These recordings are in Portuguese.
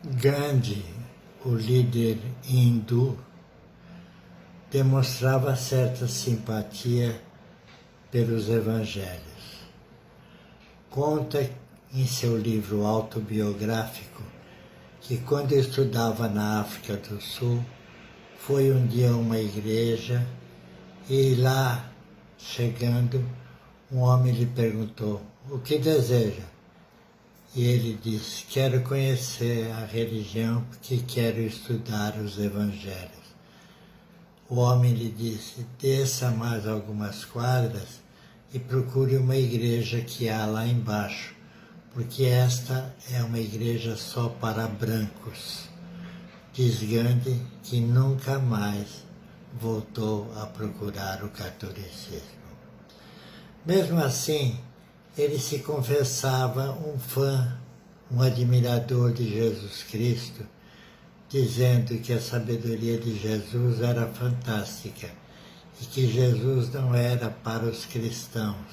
Gandhi, o líder hindu, demonstrava certa simpatia pelos evangelhos. Conta em seu livro autobiográfico que quando estudava na África do Sul, foi um dia a uma igreja e lá, chegando, um homem lhe perguntou: "O que deseja?" E ele disse: "Quero conhecer a religião porque quero estudar os evangelhos." O homem lhe disse: "Desça mais algumas quadras e procure uma igreja que há lá embaixo, porque esta é uma igreja só para brancos." Diz Gandhi que nunca mais voltou a procurar o catolicismo. Mesmo assim, ele se confessava um fã, um admirador de Jesus Cristo, dizendo que a sabedoria de Jesus era fantástica e que Jesus não era para os cristãos,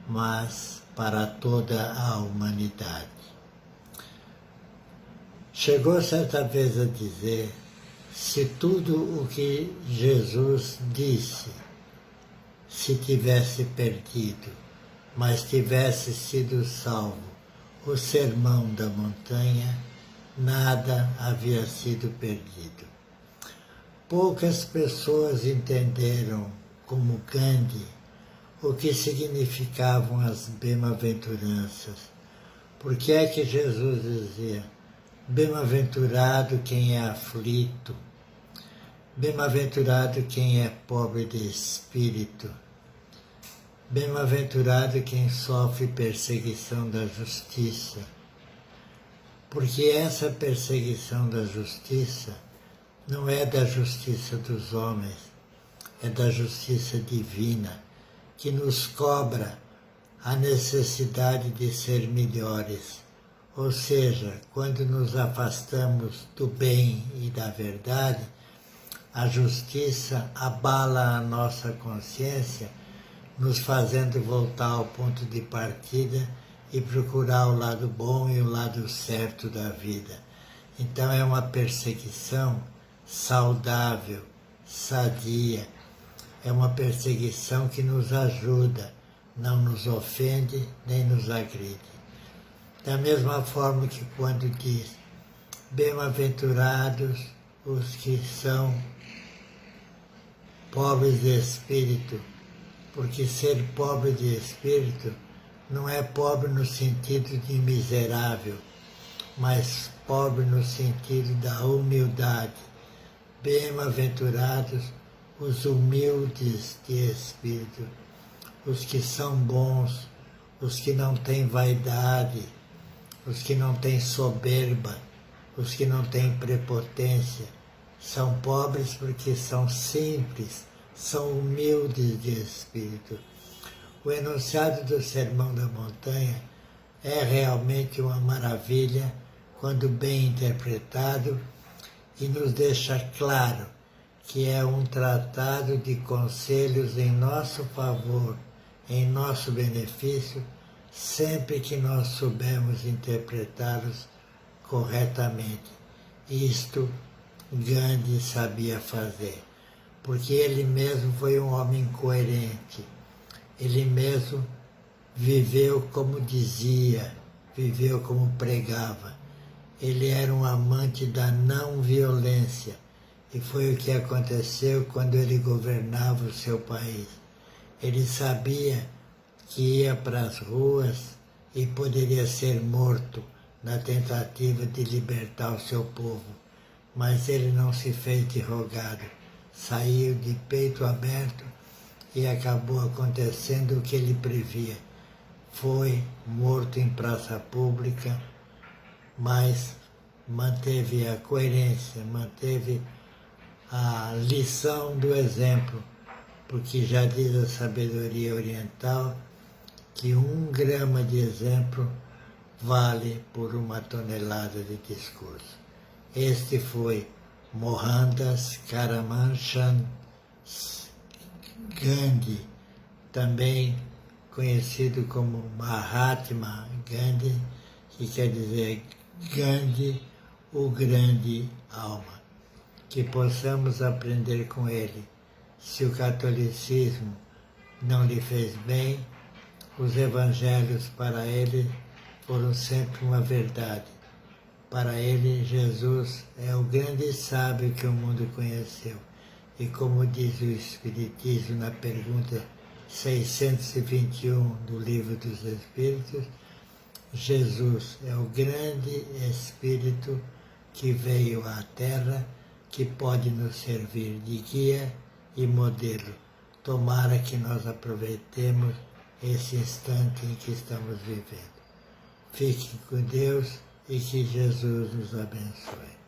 mas para toda a humanidade. Chegou certa vez a dizer: se tudo o que Jesus disse se tivesse perdido, mas tivesse sido salvo o sermão da montanha, nada havia sido perdido. Poucas pessoas entenderam, como Gandhi, o que significavam as bem-aventuranças. Por que é que Jesus dizia: bem-aventurado quem é aflito, bem-aventurado quem é pobre de espírito, bem-aventurado quem sofre perseguição da justiça. Porque essa perseguição da justiça não é da justiça dos homens, é da justiça divina, que nos cobra a necessidade de ser melhores. Ou seja, quando nos afastamos do bem e da verdade, a justiça abala a nossa consciência, nos fazendo voltar ao ponto de partida e procurar o lado bom e o lado certo da vida. Então é uma perseguição saudável, sadia, é uma perseguição que nos ajuda, não nos ofende nem nos agride. Da mesma forma que quando diz: bem-aventurados os que são pobres de espírito, porque ser pobre de espírito não é pobre no sentido de miserável, mas pobre no sentido da humildade. Bem-aventurados os humildes de espírito, os que são bons, os que não têm vaidade, os que não têm soberba, os que não têm prepotência. São pobres porque são simples, são humildes de espírito. O enunciado do Sermão da Montanha é realmente uma maravilha quando bem interpretado e nos deixa claro que é um tratado de conselhos em nosso favor, em nosso benefício, sempre que nós soubermos interpretá-los corretamente. Isto Gandhi sabia fazer, porque ele mesmo foi um homem coerente. Ele mesmo viveu como dizia, viveu como pregava. Ele era um amante da não violência, e foi o que aconteceu quando ele governava o seu país. Ele sabia que ia para as ruas e poderia ser morto na tentativa de libertar o seu povo, mas ele não se fez de rogado, saiu de peito aberto e acabou acontecendo o que ele previa. Foi morto em praça pública, mas manteve a coerência, manteve a lição do exemplo, porque já diz a sabedoria oriental que 1 grama de exemplo vale por 1 tonelada de discurso. Este foi Mohandas Karamchand Gandhi, também conhecido como Mahatma Gandhi, que quer dizer Gandhi, o grande alma. Que possamos aprender com ele. Se o catolicismo não lhe fez bem, os evangelhos para ele foram sempre uma verdade. Para ele, Jesus é o grande sábio que o mundo conheceu. E como diz o Espiritismo na pergunta 621 do Livro dos Espíritos, Jesus é o grande Espírito que veio à Terra, que pode nos servir de guia e modelo. Tomara que nós aproveitemos esse instante em que estamos vivendo. Fiquem com Deus e que Jesus nos abençoe.